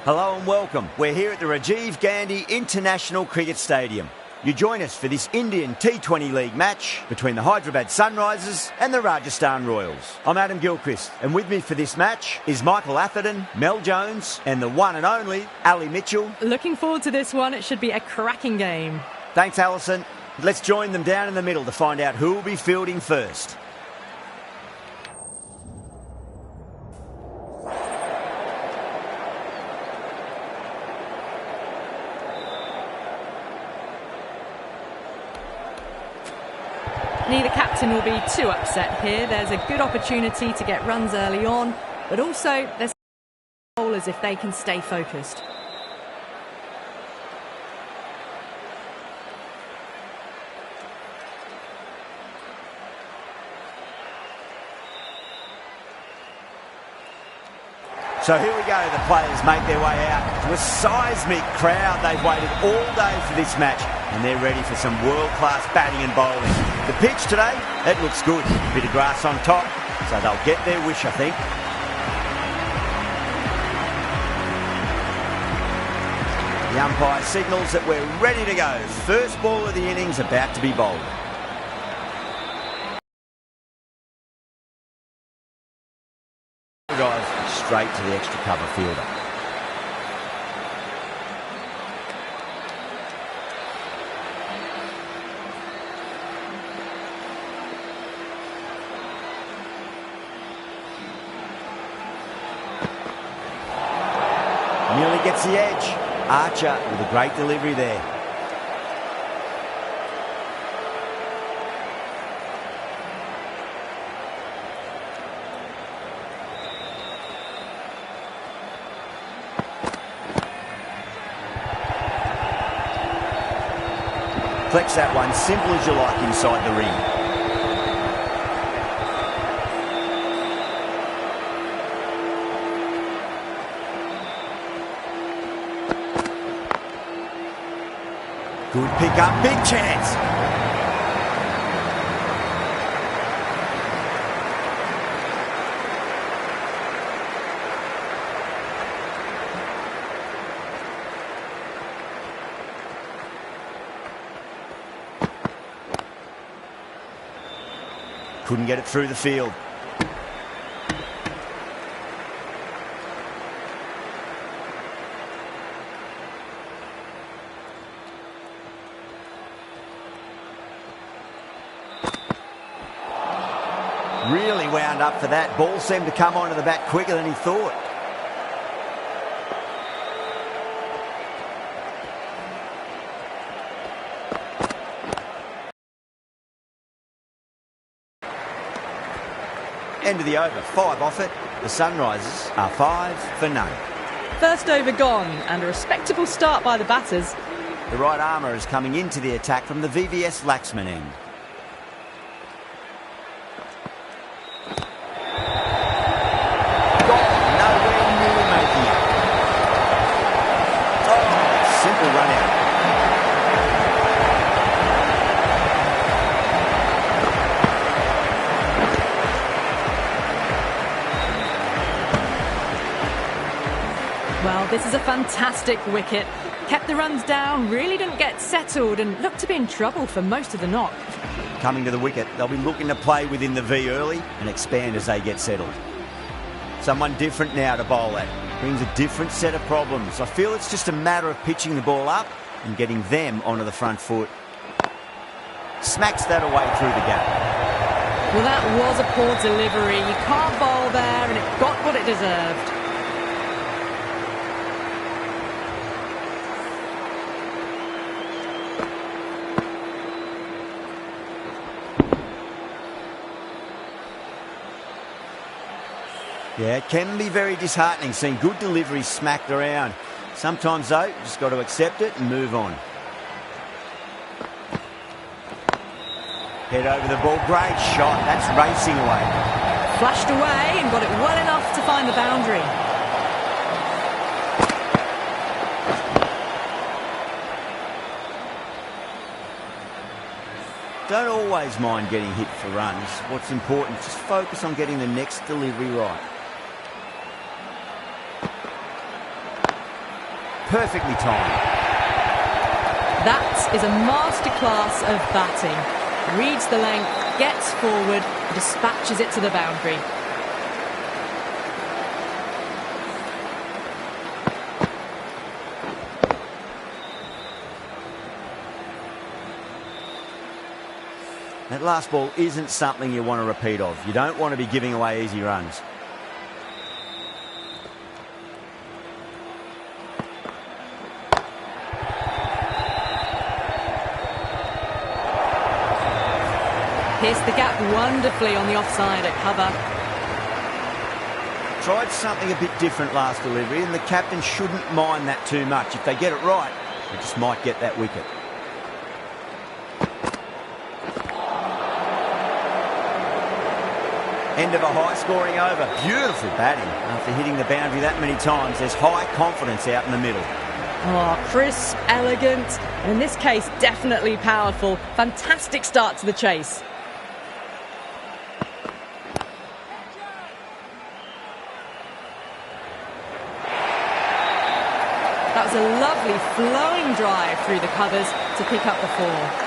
Hello and welcome. We're here at the Rajiv Gandhi International Cricket Stadium. You join us for this Indian T20 League match between the Hyderabad Sunrisers and the Rajasthan Royals. I'm Adam Gilchrist, and with me for this match is Michael Atherton, Mel Jones and the one and only Ali Mitchell. Looking forward to this one. It should be a cracking game. Thanks, Alison. Let's join them down in the middle to find out who will be fielding first. Neither captain will be too upset here. There's a good opportunity to get runs early on, but also there's bowlers if they can stay focused. So here we go, the players make their way out to a seismic crowd. They've waited all day for this match and they're ready for some world-class batting and bowling. The pitch today, it looks good. A bit of grass on top, so they'll get their wish, I think. The umpire signals that we're ready to go. First ball of the innings about to be bowled. Drive straight to the extra cover fielder. Nearly gets the edge. Archer with a great delivery there. Flex that one, simple as you like inside the ring. Good pick up, big chance. Couldn't get it through the field. Really wound up for that. Ball seemed to come onto the bat quicker than he thought. End of the over, 5 off it. The Sunrisers are 5 for none. First over gone, and a respectable start by the batters. The right armour is coming into the attack from the Vs.Rajasthan end. Nowhere near making it. Oh, simple run out. Well, this is a fantastic wicket. Kept the runs down, really didn't get settled and looked to be in trouble for most of the knock. Coming to the wicket, they'll be looking to play within the V early and expand as they get settled. Someone different now to bowl at. Brings a different set of problems. I feel it's just a matter of pitching the ball up and getting them onto the front foot. Smacks that away through the gap. Well, that was a poor delivery. You can't bowl there and it got what it deserved. Yeah, it can be very disheartening seeing good deliveries smacked around. Sometimes, though, you just got to accept it and move on. Head over the ball, great shot. That's racing away. Flashed away and got it well enough to find the boundary. Don't always mind getting hit for runs. What's important, just focus on getting the next delivery right. Perfectly timed. That is a masterclass of batting. Reads the length, gets forward, and dispatches it to the boundary. That last ball isn't something you want to repeat of. You don't want to be giving away easy runs. Pierced the gap wonderfully on the offside at cover. Tried something a bit different last delivery, and the captain shouldn't mind that too much. If they get it right, they just might get that wicket. End of a high-scoring over. Beautiful batting. After hitting the boundary that many times, there's high confidence out in the middle. Oh, crisp, elegant, and in this case, definitely powerful. Fantastic start to the chase. That was a lovely flowing drive through the covers to pick up the 4.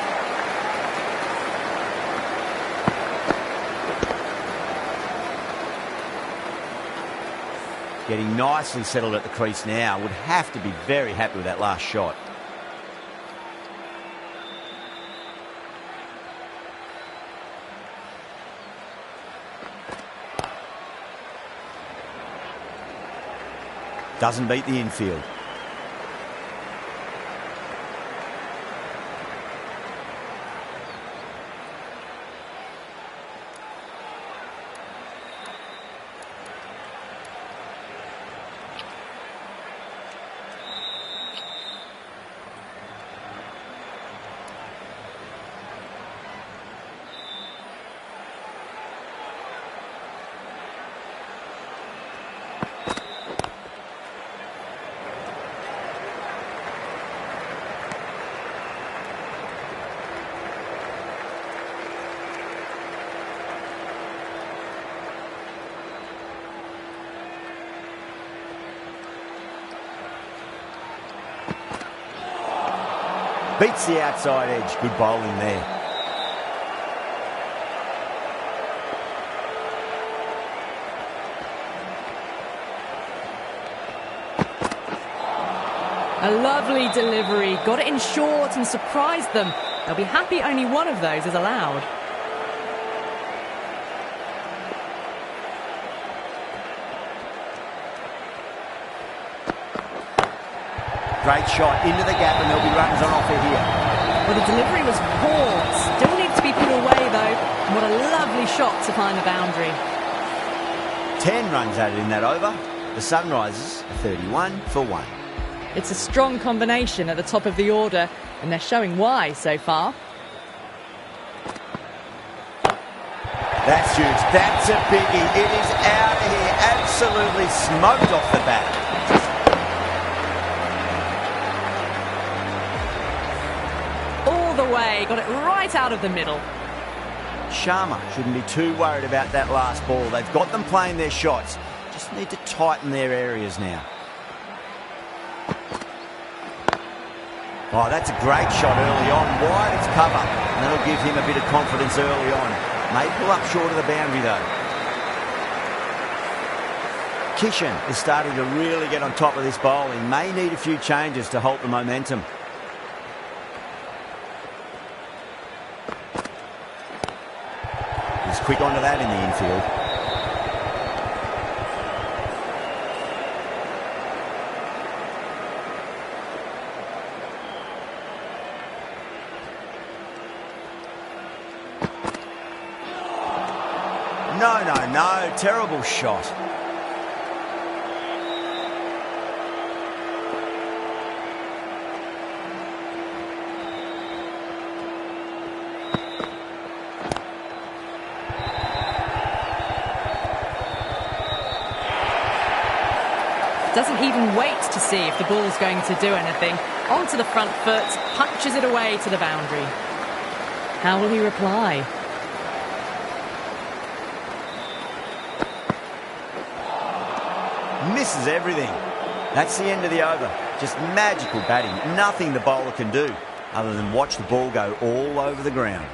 Getting nicely settled at the crease now. Would have to be very happy with that last shot. Doesn't beat the infield. Beats the outside edge. Good bowling there. A lovely delivery. Got it in short and surprised them. They'll be happy only one of those is allowed. Great shot into the gap, and there'll be runs on offer here. Well, the delivery was poor. Still needs to be put away, though. And what a lovely shot to find the boundary. 10 runs added in that over. The Sunrisers are 31 for 1. It's a strong combination at the top of the order, and they're showing why so far. That's huge. That's a biggie. It is out of here. Absolutely smoked off the bat. Way, got it right out of the middle. Sharma shouldn't be too worried about that last ball. They've got them playing their shots. Just need to tighten their areas now. Oh, that's a great shot early on. Wide, it's cover. And that'll give him a bit of confidence early on. May pull up short of the boundary, though. Kishan is starting to really get on top of this bowling. May need a few changes to halt the momentum. He's quick onto that in the infield. No. Terrible shot. Doesn't even wait to see if the ball's going to do anything. Onto the front foot, punches it away to the boundary. How will he reply? Misses everything. That's the end of the over. Just magical batting. Nothing the bowler can do other than watch the ball go all over the ground.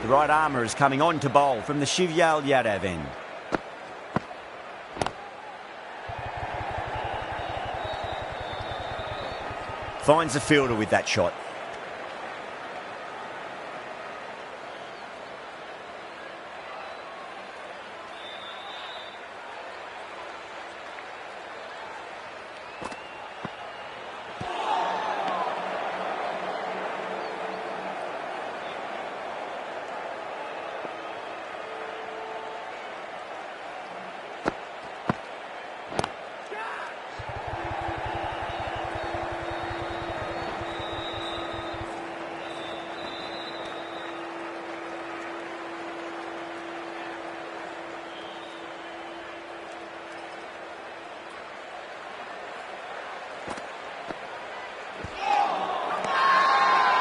The right armour is coming on to bowl from the IPL Hyderabad end. Finds the fielder with that shot.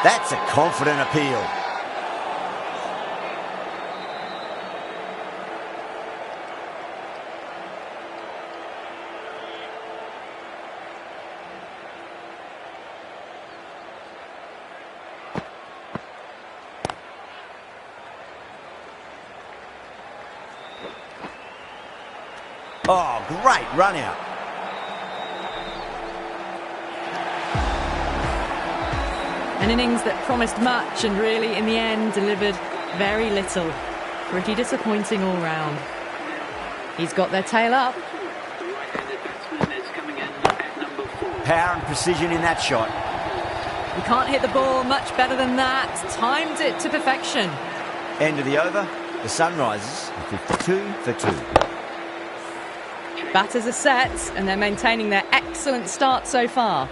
That's a confident appeal. Oh, great run out. An innings that promised much and really, in the end, delivered very little. Pretty disappointing all round. He's got their tail up. Power and precision in that shot. You can't hit the ball much better than that. Timed it to perfection. End of the over. The sun rises at 52 for 2. Batters are set and they're maintaining their excellent start so far.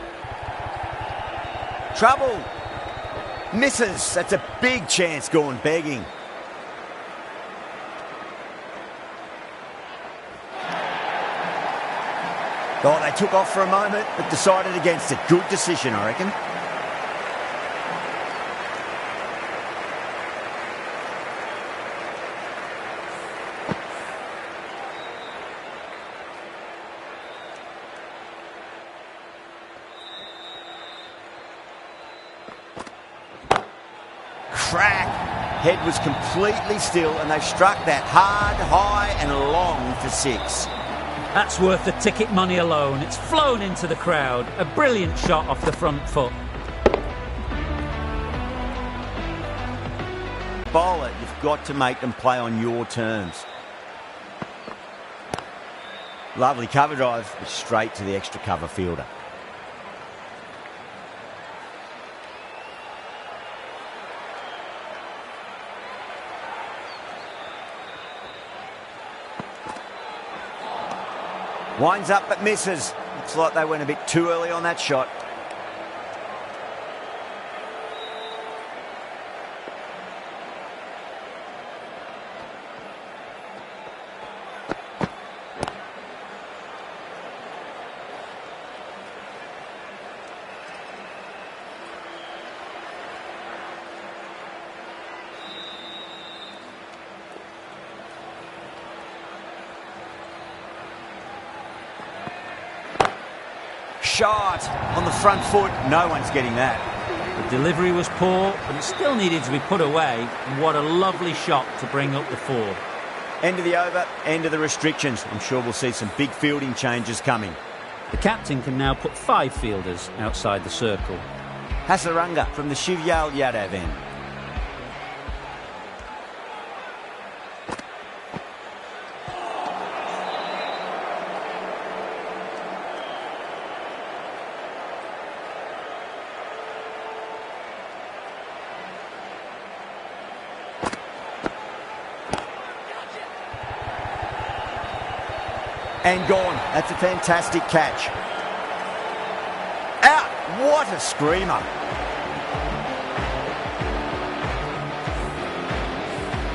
Trouble. Misses. That's a big chance gone begging. Oh, they took off for a moment, but decided against it. Good decision, I reckon. Crack. Head was completely still and they struck that hard, high and long for 6. That's worth the ticket money alone. It's flown into the crowd. A brilliant shot off the front foot. Bowler, you've got to make them play on your terms. Lovely cover drive, but straight to the extra cover fielder. Winds up but misses. Looks like they went a bit too early on that shot. Shot on the front foot. No one's getting that. The delivery was poor, but it still needed to be put away. And what a lovely shot to bring up the 4. End of the over, end of the restrictions. I'm sure we'll see some big fielding changes coming. The captain can now put 5 fielders outside the circle. Hasaranga from the IPL Hyderabad end. And gone. That's a fantastic catch. Out. What a screamer.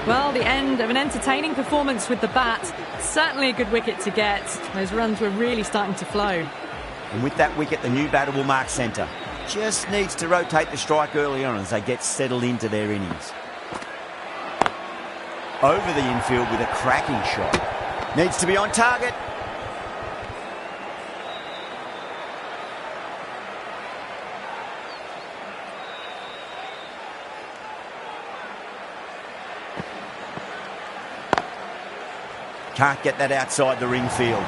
Well, the end of an entertaining performance with the bat. Certainly a good wicket to get. Those runs were really starting to flow. And with that wicket, the new batter will mark centre. Just needs to rotate the strike early on as they get settled into their innings. Over the infield with a cracking shot. Needs to be on target. Can't get that outside the ring field.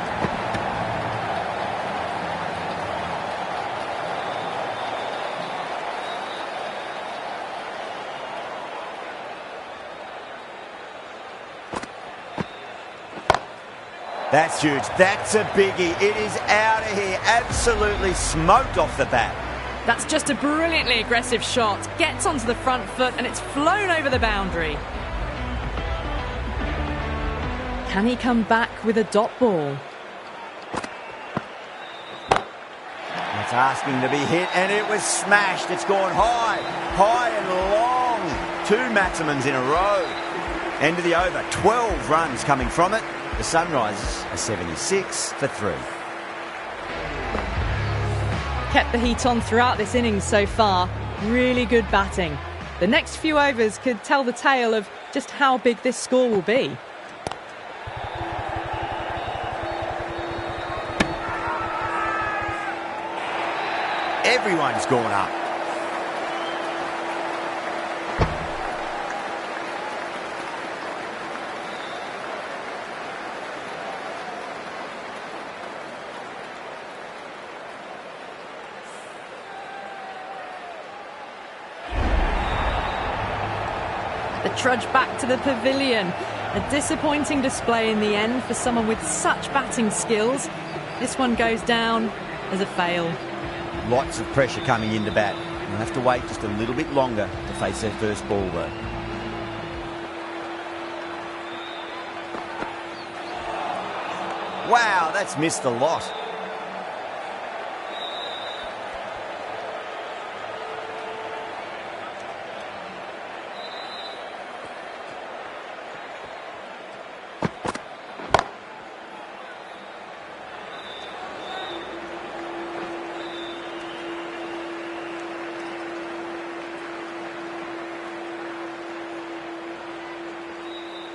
That's huge. That's a biggie. It is out of here. Absolutely smoked off the bat. That's just a brilliantly aggressive shot. Gets onto the front foot and it's flown over the boundary. Can he come back with a dot ball? It's asking to be hit and it was smashed. It's gone high, high and long. 2 maximums in a row. End of the over. 12 runs coming from it. The Sunrisers are 76 for 3. Kept the heat on throughout this innings so far. Really good batting. The next few overs could tell the tale of just how big this score will be. Everyone's gone up. The trudge back to the pavilion. A disappointing display in the end for someone with such batting skills. This one goes down as a fail. Lots of pressure coming into bat. They'll have to wait just a little bit longer to face their first ball though. Wow, that's missed a lot.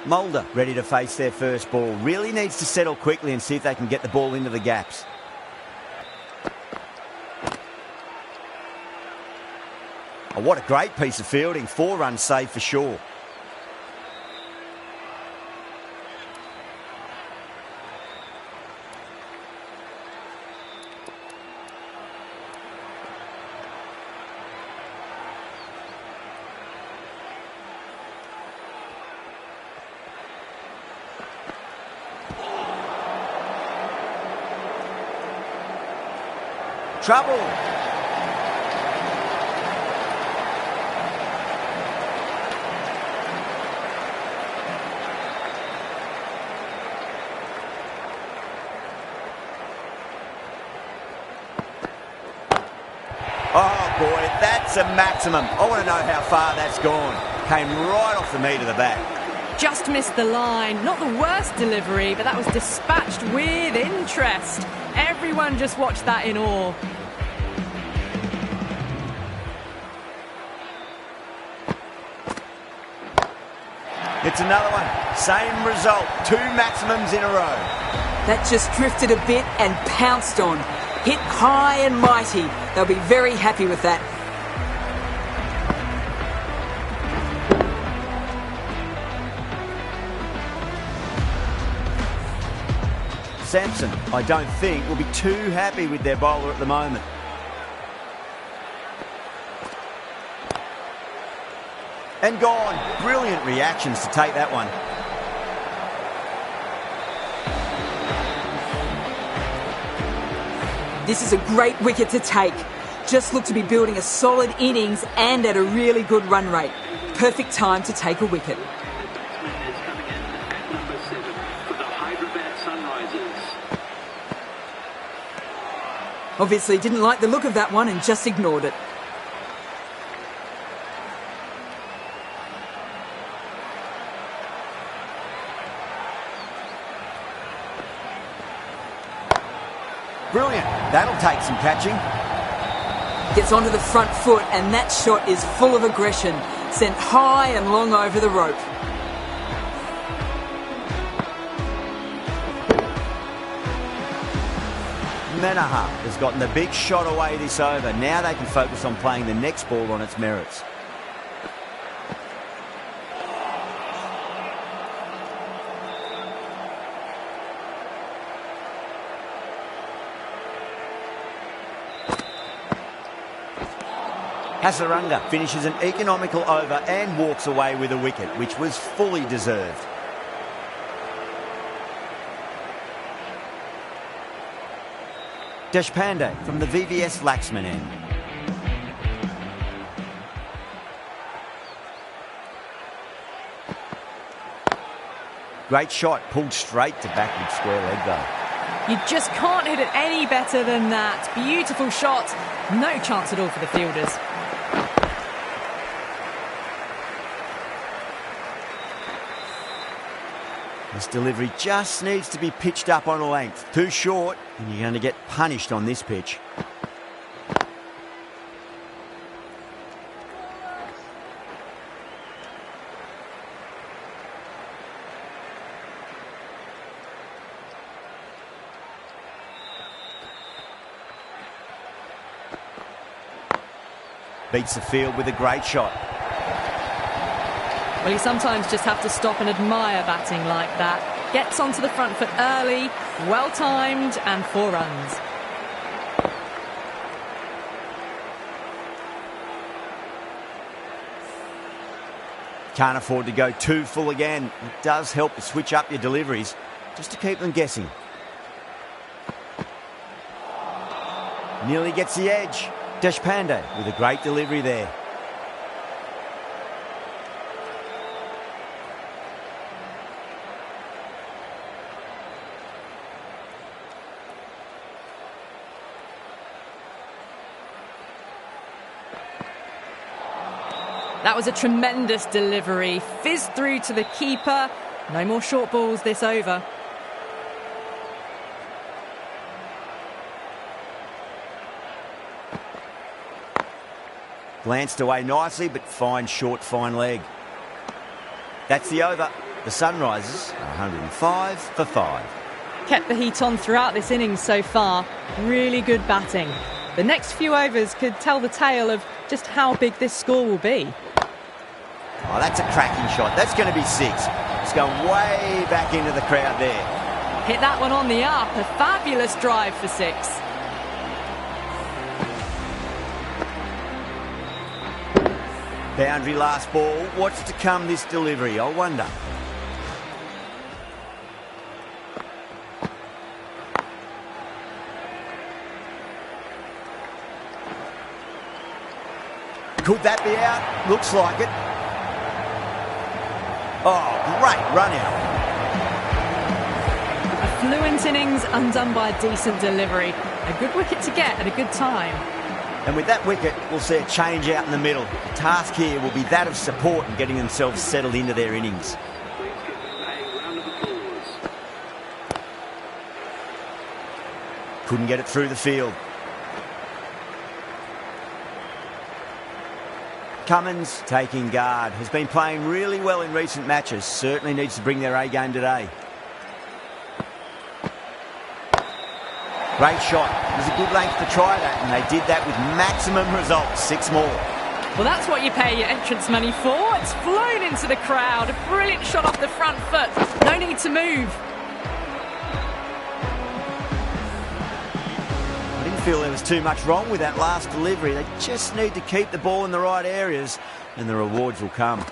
Mulder ready to face their first ball. Really needs to settle quickly and see if they can get the ball into the gaps. Oh, what a great piece of fielding. 4 runs saved for sure. Trouble. Oh boy, that's a maximum. I want to know how far that's gone. Came right off the meat of the bat. Just missed the line. Not the worst delivery, but that was dispatched with interest. Everyone just watched that in awe. It's another one. Same result. 2 maximums in a row. That just drifted a bit and pounced on. Hit high and mighty. They'll be very happy with that. Sampson, I don't think, will be too happy with their bowler at the moment. And gone. Brilliant reactions to take that one. This is a great wicket to take. Just look to be building a solid innings and at a really good run rate. Perfect time to take a wicket. Number 7 for the Hyderabad Sunrisers. Obviously didn't like the look of that one and just ignored it. Brilliant. That'll take some catching. Gets onto the front foot and that shot is full of aggression. Sent high and long over the rope. Menaha has gotten the big shot away this over. Now they can focus on playing the next ball on its merits. Hasaranga finishes an economical over and walks away with a wicket, which was fully deserved. Deshpande from the Vs.Rajasthan end. Great shot, pulled straight to backward square leg though. You just can't hit it any better than that. Beautiful shot. No chance at all for the fielders. This delivery just needs to be pitched up on a length. Too short, and you're going to get punished on this pitch. Beats the field with a great shot. Well, you sometimes just have to stop and admire batting like that. Gets onto the front foot early, well-timed, and 4 runs. Can't afford to go too full again. It does help to switch up your deliveries, just to keep them guessing. Nearly gets the edge. Deshpande with a great delivery there. That was a tremendous delivery. Fizzed through to the keeper. No more short balls this over. Glanced away nicely, but fine short, fine leg. That's the over. The Sunrisers, 105 for 5. Kept the heat on throughout this innings so far. Really good batting. The next few overs could tell the tale of just how big this score will be. Oh, that's a cracking shot. That's going to be 6. It's going way back into the crowd there. Hit that one on the up. A fabulous drive for 6. Boundary last ball. What's to come this delivery, I wonder. Could that be out? Looks like it. Oh, great run out. A fluent innings undone by a decent delivery. A good wicket to get at a good time. And with that wicket, we'll see a change out in the middle. The task here will be that of support and getting themselves settled into their innings. Please give a round of applause. Couldn't get it through the field. Cummins taking guard. Has been playing really well in recent matches. Certainly needs to bring their A game today. Great shot. It was a good length to try that, and they did that with maximum results. 6 more. Well, that's what you pay your entrance money for. It's flown into the crowd. A brilliant shot off the front foot. No need to move. I didn't feel there was too much wrong with that last delivery. They just need to keep the ball in the right areas, and the rewards will come.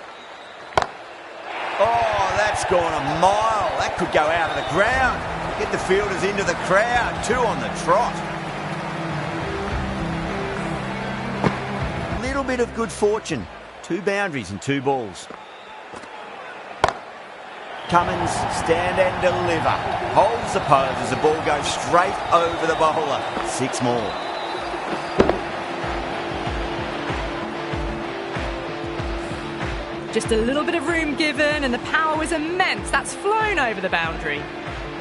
Oh, that's gone a mile. That could go out of the ground. Get the fielders into the crowd. 2 on the trot. Little bit of good fortune. 2 boundaries and 2 balls. Cummins, stand and deliver. Holds the pose as the ball goes straight over the bowler. 6 more. Just a little bit of room given and the power was immense. That's flown over the boundary.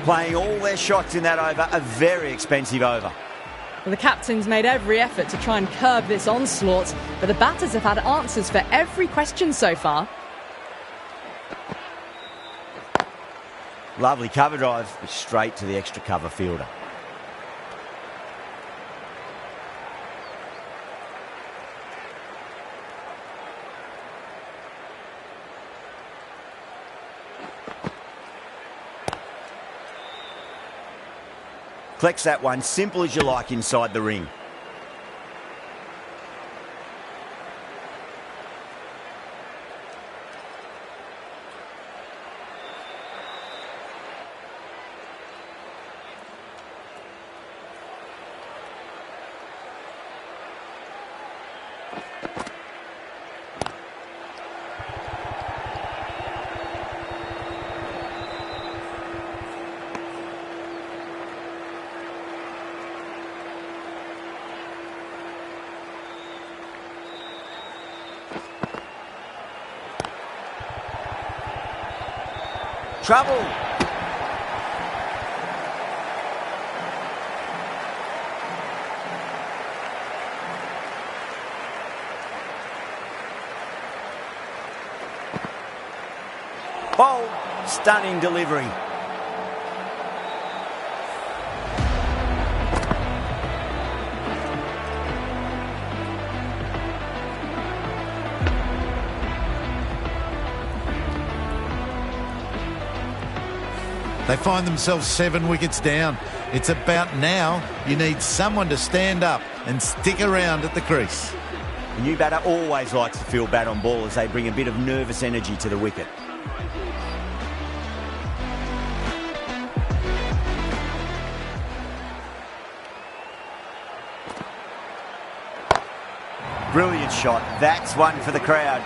Playing all their shots in that over, a very expensive over. Well, the captain's made every effort to try and curb this onslaught, but the batters have had answers for every question so far. Lovely cover drive, but straight to the extra cover fielder. Collects that one, simple as you like inside the ring. trouble. Bold, stunning delivery. They find themselves 7 wickets down. It's about now you need someone to stand up and stick around at the crease. The new batter always likes to feel bat on ball as they bring a bit of nervous energy to the wicket. Brilliant shot. That's one for the crowd.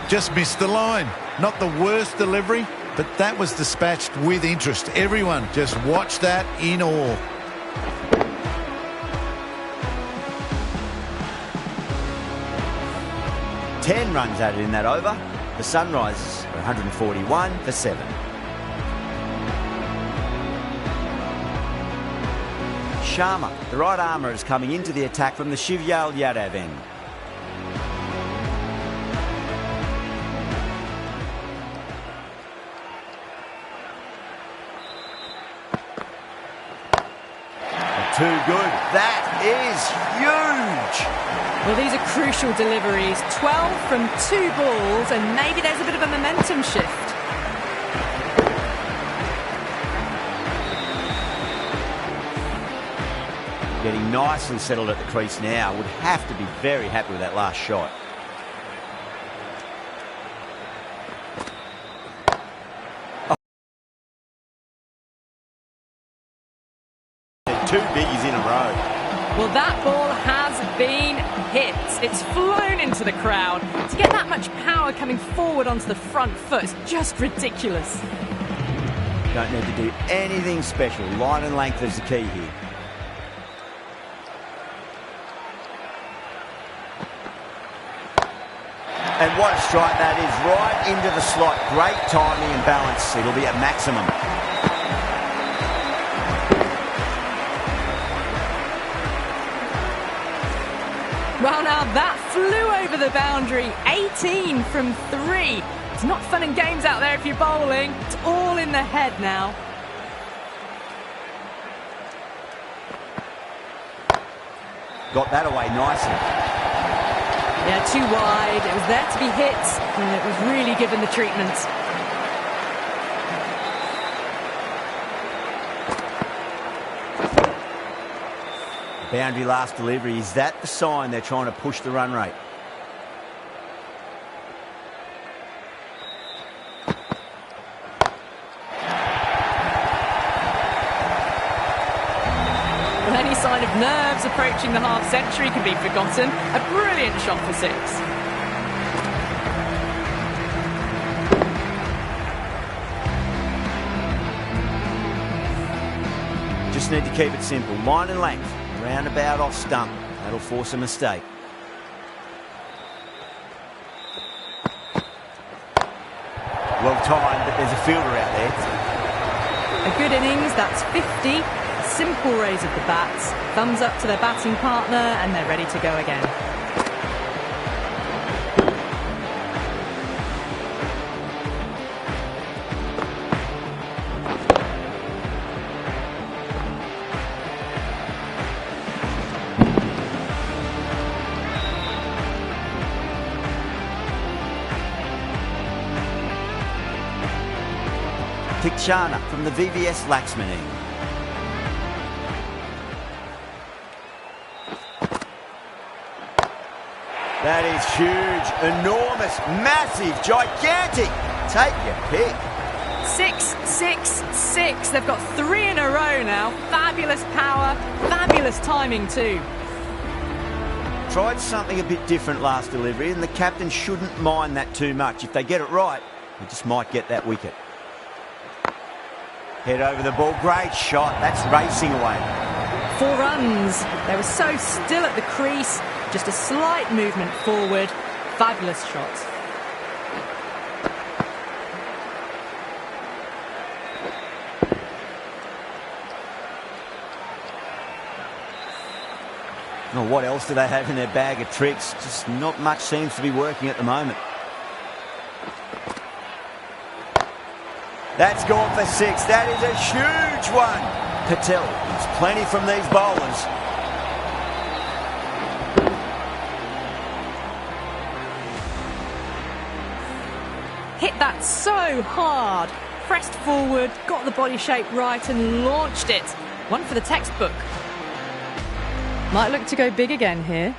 Just missed the line. Not the worst delivery, but that was dispatched with interest. Everyone just watched that in awe. Ten runs added in that over. The Sunrisers are 141 for 7. Sharma, the right armour, is coming into the attack from the Shivyal Yadav end. Too good. That is huge. Well, these are crucial deliveries. 12 from 2 balls, and maybe there's a bit of a momentum shift. Getting nicely settled at the crease now. Would have to be very happy with that last shot. Two biggies in a row. Well, that ball has been hit. It's flown into the crowd. To get that much power coming forward onto the front foot is just ridiculous. Don't need to do anything special. Line and length is the key here. And what a strike that is. Right into the slot. Great timing and balance. It'll be at maximum. Well, now that flew over the boundary. 18 from 3. It's not fun and games out there if you're bowling. It's all in the head now. Got that away nicely. Yeah, too wide. It was there to be hit, and it was really given the treatment. Boundary last delivery. Is that the sign they're trying to push the run rate? Well, any sign of nerves approaching the half-century can be forgotten. A brilliant shot for 6. Just need to keep it simple. Line and length. Roundabout off stump. That'll force a mistake. Well timed, but there's a fielder out there. A good innings, that's 50. Simple raise of the bats. Thumbs up to their batting partner, and they're ready to go again. Tikshana from the Vs.Rajasthan end. That is huge, enormous, massive, gigantic. Take your pick. 6, 6, 6. They've got 3 in a row now. Fabulous power, fabulous timing too. Tried something a bit different last delivery, and the captain shouldn't mind that too much. If they get it right, they just might get that wicket. Head over the ball, great shot. That's racing away. 4 runs. They were so still at the crease. Just a slight movement forward. Fabulous shot. Well, what else do they have in their bag of tricks? Just not much seems to be working at the moment. That's gone for 6. That is a huge one. Patel needs plenty from these bowlers. Hit that so hard. Pressed forward, got the body shape right and launched it. One for the textbook. Might look to go big again here.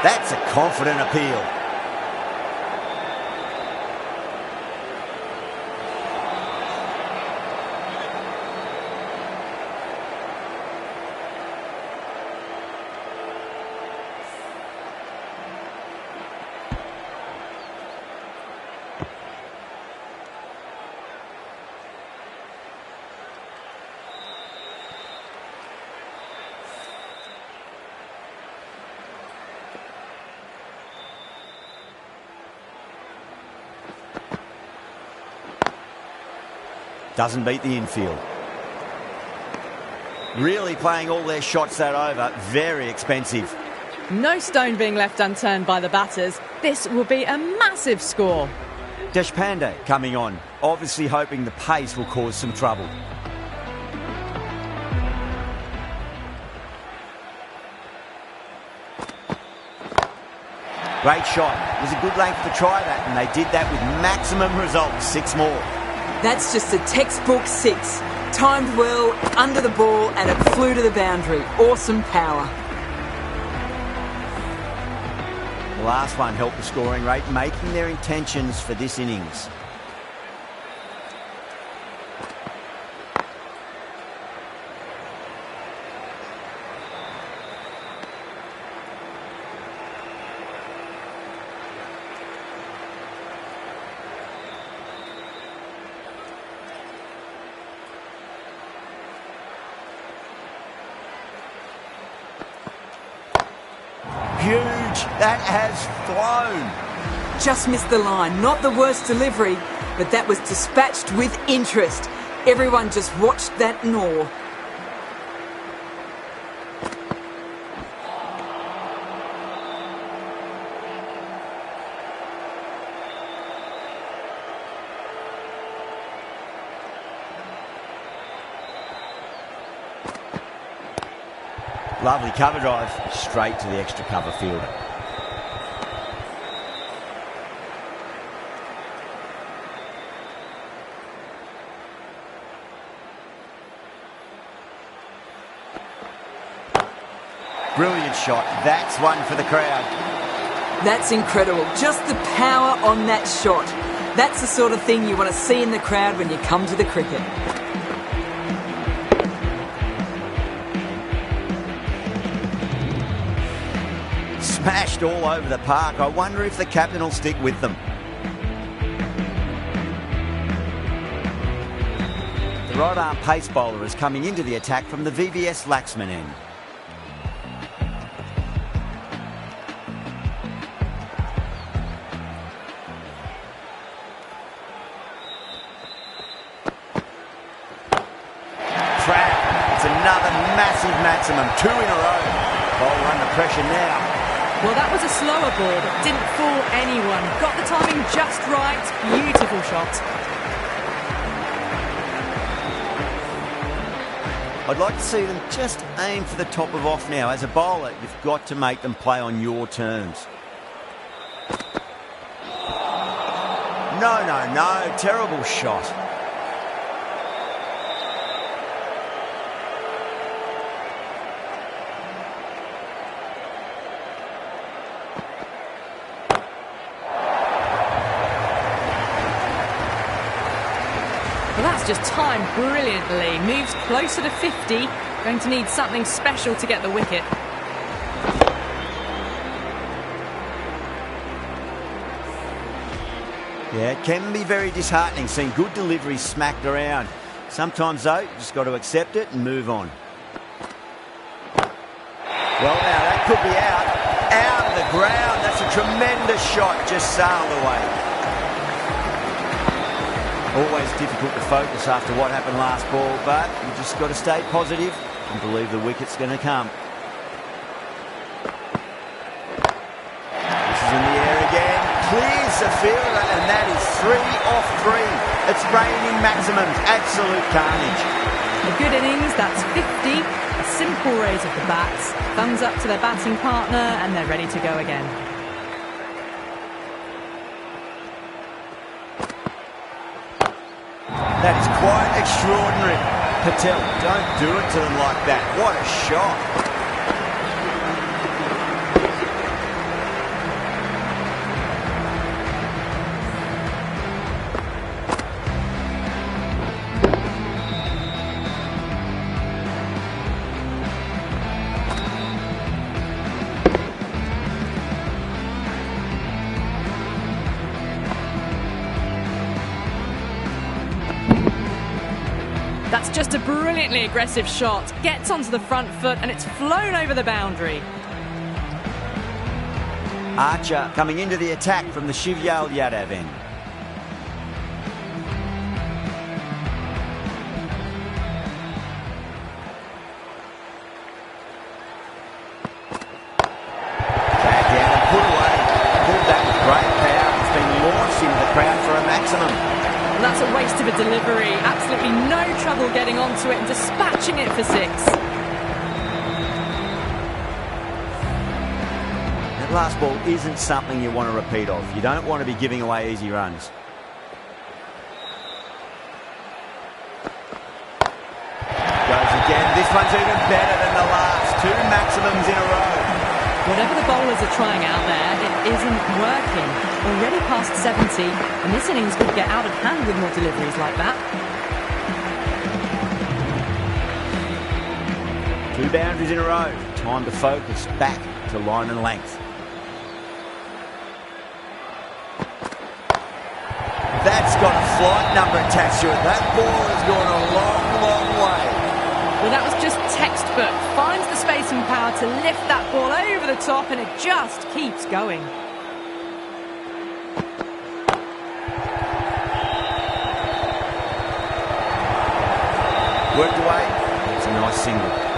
That's a confident appeal. Doesn't beat the infield. Really playing all their shots that over. Very expensive. No stone being left unturned by the batters. This will be a massive score. Deshpande coming on. Obviously hoping the pace will cause some trouble. Great shot. It was a good length to try that, and they did that with maximum results. 6 more. That's just a textbook 6. Timed well, under the ball, and it flew to the boundary. Awesome power. The last one helped the scoring rate, making their intentions for this innings. Huge. That has flown. Just missed the line. Not the worst delivery, but that was dispatched with interest. Everyone just watched that in awe. Lovely cover drive, straight to the extra cover fielder. Brilliant shot. That's one for the crowd. That's incredible. Just the power on that shot. That's the sort of thing you want to see in the crowd when you come to the cricket. Smashed all over the park. I wonder if the captain will stick with them. The right arm pace bowler is coming into the attack from the Vs.Rajasthan end. It's another massive maximum. 2 in a row. Bowler under pressure now. Well, that was a slower ball that didn't fool anyone. Got the timing just right. Beautiful shot. I'd like to see them just aim for the top of off now. As a bowler, you've got to make them play on your terms. No. Terrible shot. Well, that's just timed brilliantly. Moves closer to 50. Going to need something special to get the wicket. Yeah, it can be very disheartening seeing good deliveries smacked around. Sometimes, though, you just got to accept it and move on. Well, now, that could be out. Out of the ground. That's a tremendous shot. Just sailed away. Always difficult to focus after what happened last ball, but you just got to stay positive and believe the wicket's going to come. This is in the air again. Clears the fielder, and that is 3 off 3. It's raining maximums. Absolute carnage. A good innings, that's 50. A simple raise of the bats. Thumbs up to their batting partner, and they're ready to go again. That is quite extraordinary. Patel, don't do it to them like that. What a shot. That's just a brilliantly aggressive shot. Gets onto the front foot and it's flown over the boundary. Archer coming into the attack from the Shivyal Yadav end. Dragged down and put away. Pulled that with great power. It's been launched into the crowd for a maximum. And that's a waste of a delivery. Absolutely no trouble getting onto it and dispatching it for 6. That last ball isn't something you want to repeat of. You don't want to be giving away easy runs. Goes again. This one's even better than the last. 2 maximums in a row. Whatever the bowlers are trying out there, it isn't working. Already past 70, and this innings could get out of hand with more deliveries like that. 2 boundaries in a row. Time to focus back to line and length. That's got a flight number attached to it. That ball has gone a long, long way. Well, that was just textbook. Finds the space and power to lift that ball over the top, and it just keeps going. Worked away. It's a nice single.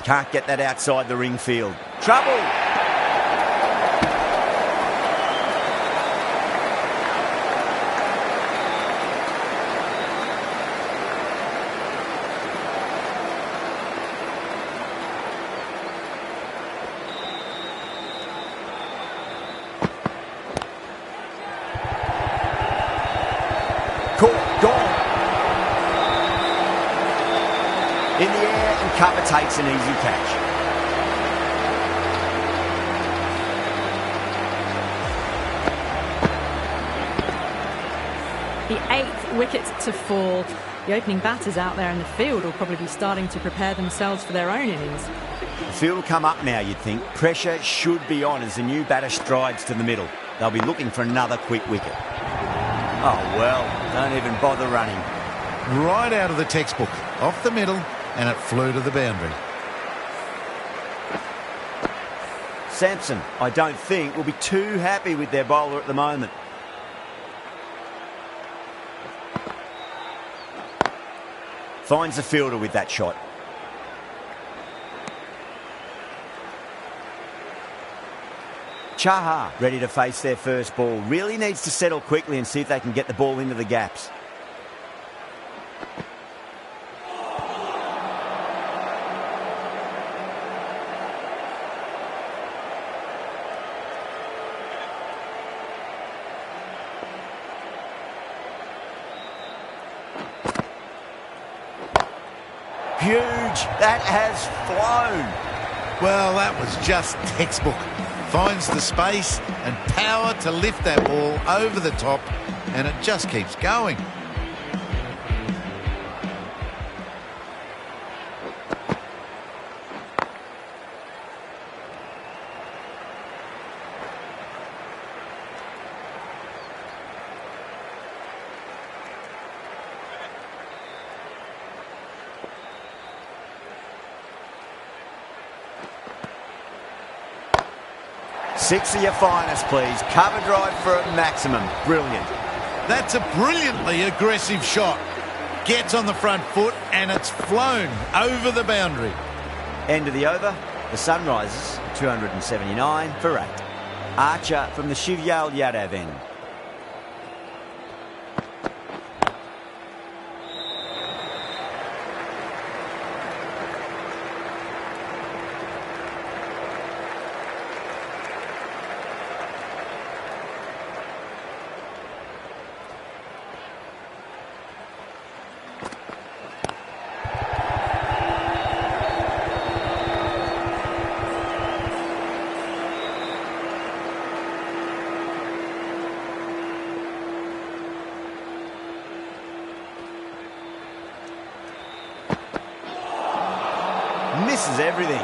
Can't get that outside the ring field. Trouble! Caught, gone. In the air, and cover takes an easy catch. The 8th wicket to fall. The opening batters out there in the field will probably be starting to prepare themselves for their own innings. The field will come up now, you'd think. Pressure should be on as the new batter strides to the middle. They'll be looking for another quick wicket. Oh, well, don't even bother running. Right out of the textbook, off the middle, and it flew to the boundary. Sampson, I don't think, will be too happy with their bowler at the moment. Finds the fielder with that shot. Chahar ready to face their first ball. Really needs to settle quickly and see if they can get the ball into the gaps. Huge. That has flown. Well, that was just textbook. Finds the space and power to lift that ball over the top, and it just keeps going. Six of your finest, please. Cover drive for a maximum. Brilliant. That's a brilliantly aggressive shot. Gets on the front foot and it's flown over the boundary. End of the over. The Sunrisers, 279 for 8. Archer from the Shivyal Yadav end. Misses everything.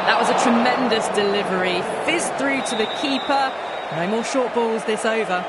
That was a tremendous delivery. Fizzed through to the keeper. No more short balls this over.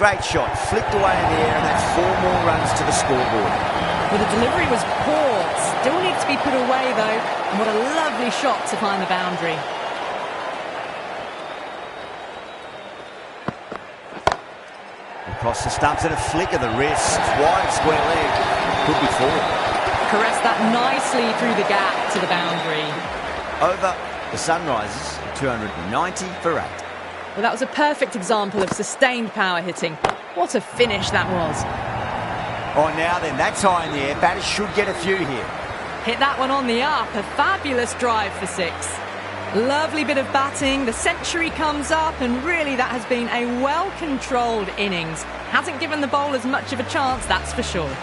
Great shot, flicked away in the air, and that's 4 more runs to the scoreboard. Well, the delivery was poor. Still needs to be put away, though. And what a lovely shot to find the boundary. Across the stumps and a flick of the wrist. Wide square leg. Could be 4. Caressed that nicely through the gap to the boundary. Over. The Sunrisers, 290 for 8. Well, that was a perfect example of sustained power hitting. What a finish that was. Oh, now then, that's high in the air. Batters should get a few here. Hit that one on the up. A fabulous drive for 6. Lovely bit of batting. The century comes up, and really that has been a well-controlled innings. Hasn't given the bowlers much of a chance, that's for sure.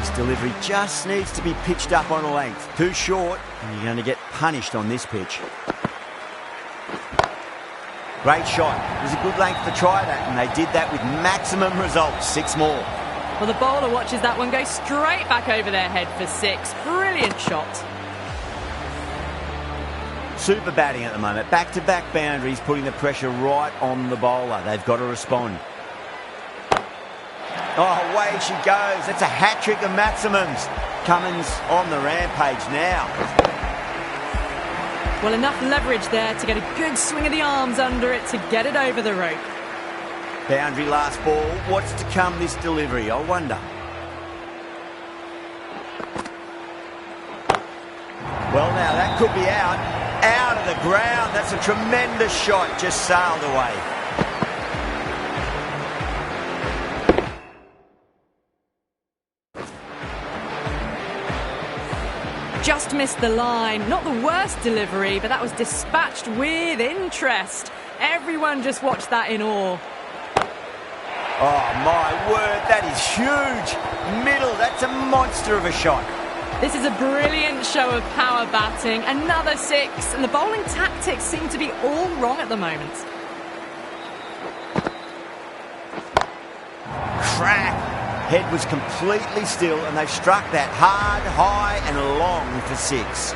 This delivery just needs to be pitched up on a length. Too short, and you're going to get punished on this pitch. Great shot. It was a good length to try that, and they did that with maximum results. 6 more. Well, the bowler watches that one go straight back over their head for 6. Brilliant shot. Super batting at the moment. Back-to-back boundaries, putting the pressure right on the bowler. They've got to respond. Oh, away she goes. That's a hat-trick of maximums. Cummins on the rampage now. Well, enough leverage there to get a good swing of the arms under it to get it over the rope. Boundary last ball. What's to come this delivery? I wonder. Well, now that could be out. Out of the ground. That's a tremendous shot. Just sailed away. Just missed the line. Not the worst delivery, but that was dispatched with interest. Everyone just watched that in awe. Oh, my word, that is huge. Middle, that's a monster of a shot. This is a brilliant show of power batting. Another 6, and the bowling tactics seem to be all wrong at the moment. Crack. Head was completely still, and they've struck that hard, high and long for 6.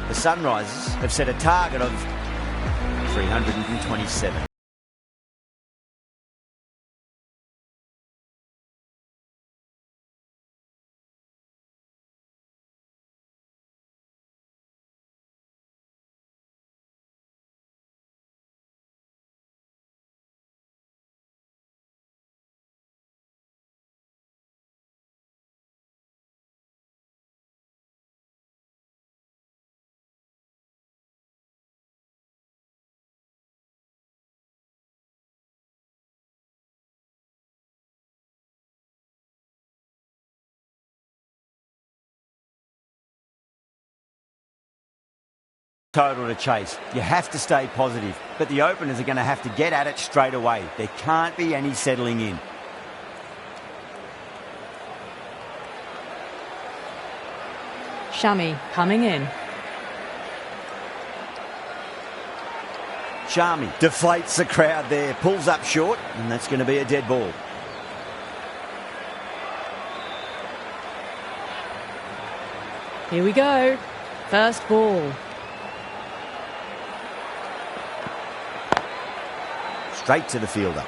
The Sunrisers have set a target of 327. total to chase. You have to stay positive, but the openers are going to have to get at it straight away. There can't be any settling in. Shami coming in. Shami deflates the crowd there, pulls up short, and that's going to be a dead ball. Here we go. First ball. Straight to the fielder.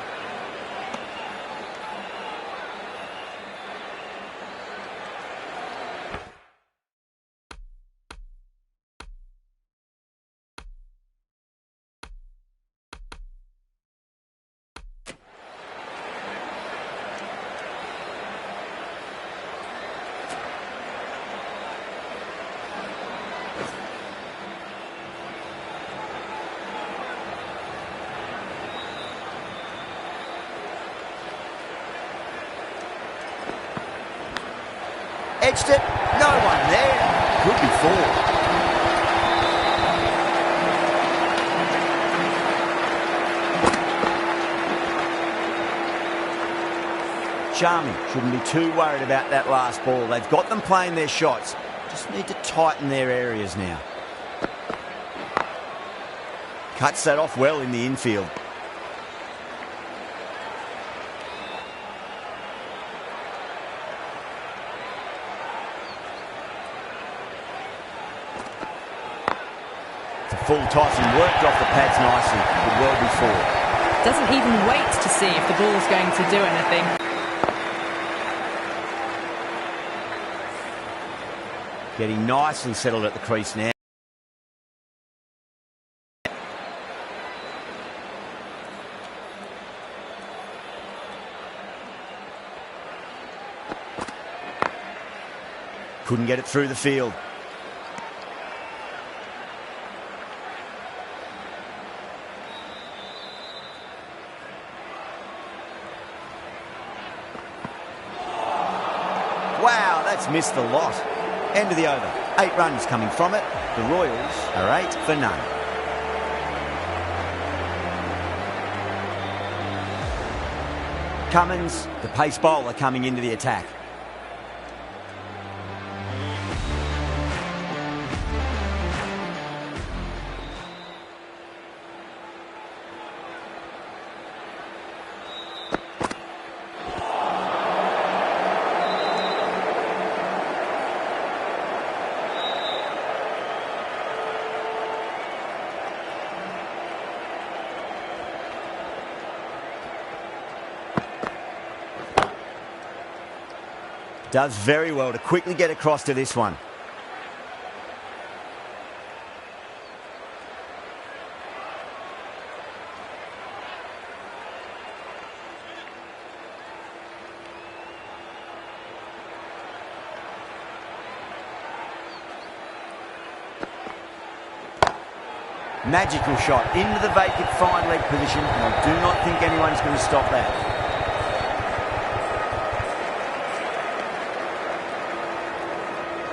Edged it, no one there. Could be four. Shami shouldn't be too worried about that last ball. They've got them playing their shots. Just need to tighten their areas now. Cuts that off well in the infield. Full toss and worked off the pads nicely. Could well be four. Doesn't even wait to see if the ball's going to do anything. Getting nicely settled at the crease now. Couldn't get it through the field. Wow, that's missed the lot. End of the over. 8 runs coming from it. The Royals are 8 for none. Cummins, the pace bowler, coming into the attack. Does very well to quickly get across to this one. Magical shot into the vacant fine leg position, and I do not think anyone's going to stop that.